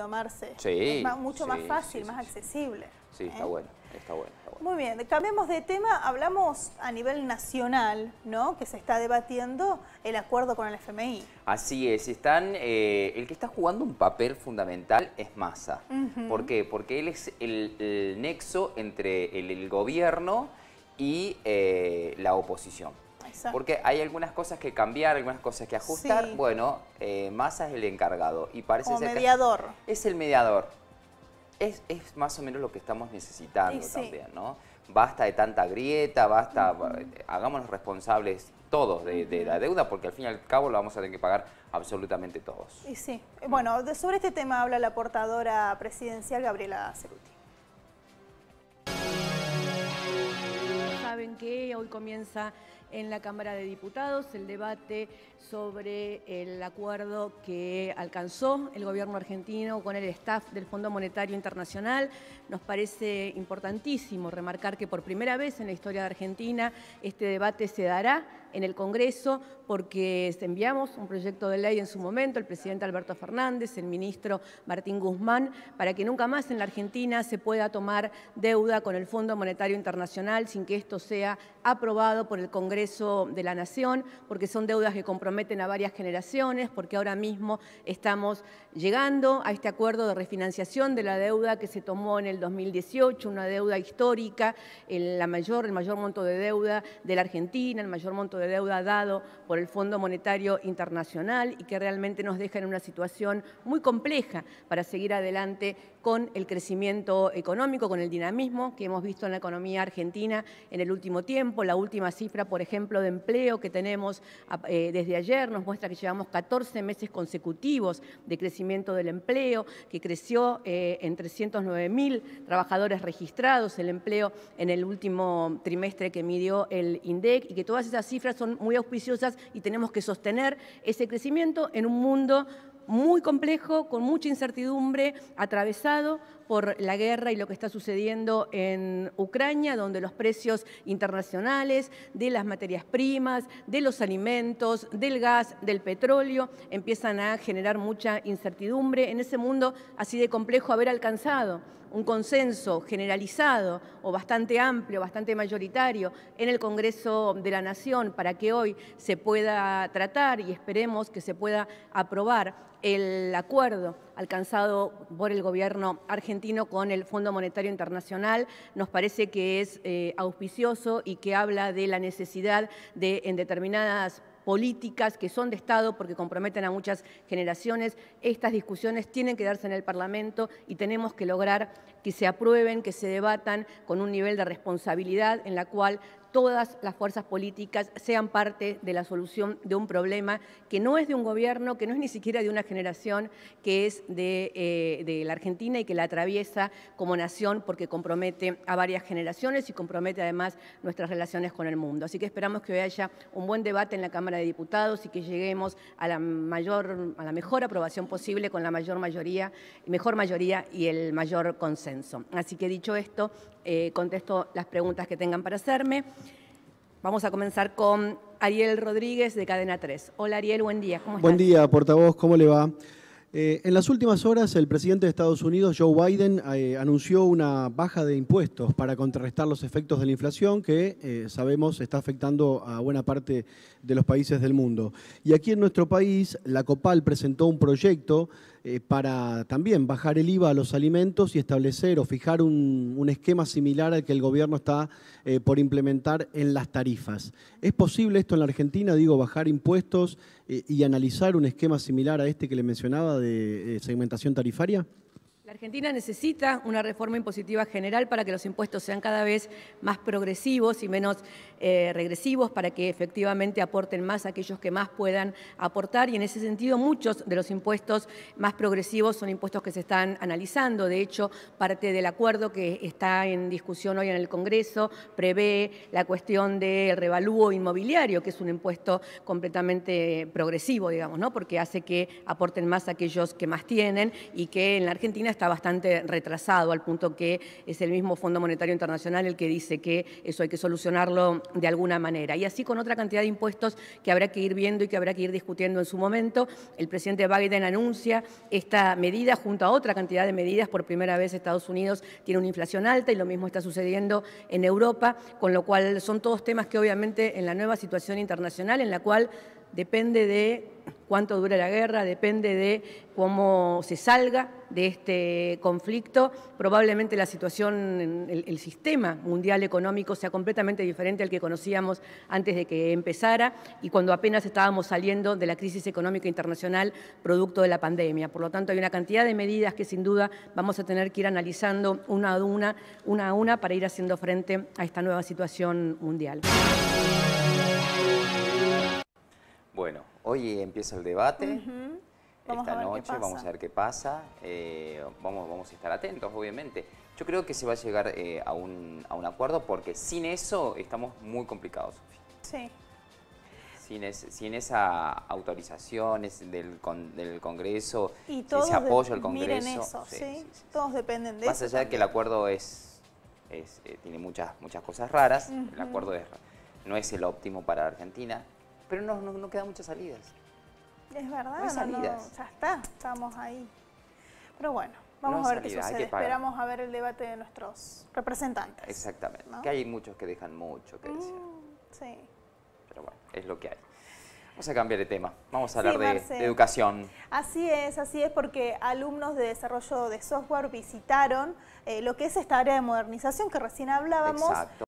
Marce. Sí, Es mucho más sí, fácil, sí, más sí. accesible. Sí, está bueno, está bueno, está bueno. Muy bien, cambiemos de tema, hablamos a nivel nacional, ¿no? Que se está debatiendo el acuerdo con el FMI. Así es, el que está jugando un papel fundamental es Massa. ¿Por qué? Porque él es el nexo entre el gobierno y la oposición. Exacto. Porque hay algunas cosas que cambiar, algunas cosas que ajustar. Sí. Bueno, Massa es el encargado y parece Como ser mediador. que es el mediador. Es más o menos lo que estamos necesitando Sí. también, ¿no? Basta de tanta grieta, basta, hagámonos responsables todos de la deuda, porque al fin y al cabo lo vamos a tener que pagar absolutamente todos. Y sí. Bueno, sobre este tema habla la portadora presidencial Gabriela Cerruti. Saben que hoy comienza en la Cámara de Diputados el debate sobre el acuerdo que alcanzó el gobierno argentino con el staff del Fondo Monetario Internacional. Nos parece importantísimo remarcar que por primera vez en la historia de Argentina este debate se dará en el Congreso porque enviamos un proyecto de ley en su momento, el presidente Alberto Fernández, el ministro Martín Guzmán, para que nunca más en la Argentina se pueda tomar deuda con el Fondo Monetario Internacional sin que esto sea aprobado por el Congreso de la Nación, porque son deudas que comprometen a varias generaciones, porque ahora mismo estamos llegando a este acuerdo de refinanciación de la deuda que se tomó en el 2018, una deuda histórica, el mayor monto de deuda de la Argentina, el mayor monto de deuda dado por el Fondo Monetario Internacional y que realmente nos deja en una situación muy compleja para seguir adelante con el crecimiento económico, con el dinamismo que hemos visto en la economía argentina en el último tiempo. La última cifra, por ejemplo, de empleo que tenemos desde ayer nos muestra que llevamos 14 meses consecutivos de crecimiento del empleo, que creció en 309.000 trabajadores registrados el empleo en el último trimestre que midió el INDEC y que todas esas cifras son muy auspiciosas y tenemos que sostener ese crecimiento en un mundo muy complejo, con mucha incertidumbre, atravesado por la guerra y lo que está sucediendo en Ucrania, donde los precios internacionales de las materias primas, de los alimentos, del gas, del petróleo, empiezan a generar mucha incertidumbre. En ese mundo así de complejo, haber alcanzado un consenso generalizado o bastante amplio, bastante mayoritario en el Congreso de la Nación para que hoy se pueda tratar y esperemos que se pueda aprobar el acuerdo alcanzado por el gobierno argentino con el Fondo Monetario Internacional, nos parece que es auspicioso y que habla de la necesidad de, en determinadas políticas que son de Estado porque comprometen a muchas generaciones, estas discusiones tienen que darse en el Parlamento y tenemos que lograr que se aprueben, que se debatan con un nivel de responsabilidad en la cual todas las fuerzas políticas sean parte de la solución de un problema que no es de un gobierno, que no es ni siquiera de una generación, que es de la Argentina y que la atraviesa como nación porque compromete a varias generaciones y compromete además nuestras relaciones con el mundo. Así que esperamos que hoy haya un buen debate en la Cámara de Diputados y que lleguemos a la mejor aprobación posible con la mejor mayoría y el mayor consenso. Así que dicho esto, contesto las preguntas que tengan para hacerme. Vamos a comenzar con Ariel Rodríguez de Cadena 3. Hola Ariel, buen día. ¿Cómo estás? Buen día, portavoz, ¿cómo le va? En las últimas horas, el presidente de Estados Unidos, Joe Biden, anunció una baja de impuestos para contrarrestar los efectos de la inflación que, sabemos, está afectando a buena parte de los países del mundo. Y aquí en nuestro país, la COPAL presentó un proyecto para también bajar el IVA a los alimentos y establecer o fijar un esquema similar al que el gobierno está por implementar en las tarifas. ¿Es posible esto en la Argentina, digo, bajar impuestos y analizar un esquema similar a este que le mencionaba de segmentación tarifaria? La Argentina necesita una reforma impositiva general para que los impuestos sean cada vez más progresivos y menos regresivos, para que efectivamente aporten más a aquellos que más puedan aportar. Y en ese sentido, muchos de los impuestos más progresivos son impuestos que se están analizando. De hecho, parte del acuerdo que está en discusión hoy en el Congreso prevé la cuestión del revalúo inmobiliario, que es un impuesto completamente progresivo, digamos, ¿no? Porque hace que aporten más a aquellos que más tienen y que en la Argentina está bastante retrasado, al punto que es el mismo Fondo Monetario Internacional el que dice que eso hay que solucionarlo de alguna manera. Y así con otra cantidad de impuestos que habrá que ir viendo y que habrá que ir discutiendo en su momento. El presidente Biden anuncia esta medida junto a otra cantidad de medidas. Por primera vez Estados Unidos tiene una inflación alta y lo mismo está sucediendo en Europa, con lo cual son todos temas que obviamente en la nueva situación internacional, en la cual depende de cuánto dura la guerra, depende de cómo se salga de este conflicto. Probablemente la situación, el sistema mundial económico sea completamente diferente al que conocíamos antes de que empezara y cuando apenas estábamos saliendo de la crisis económica internacional producto de la pandemia. Por lo tanto, hay una cantidad de medidas que sin duda vamos a tener que ir analizando una a una para ir haciendo frente a esta nueva situación mundial. Bueno, hoy empieza el debate. Esta noche vamos a ver qué pasa. Vamos a estar atentos, obviamente. Yo creo que se va a llegar a un acuerdo porque sin eso estamos muy complicados, Sofía. Sí. Sin esa autorización del Congreso, y ese apoyo al Congreso. Miren eso, ¿sí? Todos dependen de eso. Más allá de que el acuerdo tiene muchas cosas raras, el acuerdo no es el óptimo para Argentina, pero no quedan muchas salidas. Es verdad, no hay salidas. Ya está, estamos ahí. Pero bueno, vamos a ver qué sucede. Esperamos a ver el debate de nuestros representantes. Exactamente, ¿no? Que hay muchos que dejan mucho que decir. Sí. Pero bueno, es lo que hay. Vamos a cambiar de tema, vamos a hablar de educación. Así es, porque alumnos de desarrollo de software visitaron lo que es esta área de modernización que recién hablábamos. Exacto.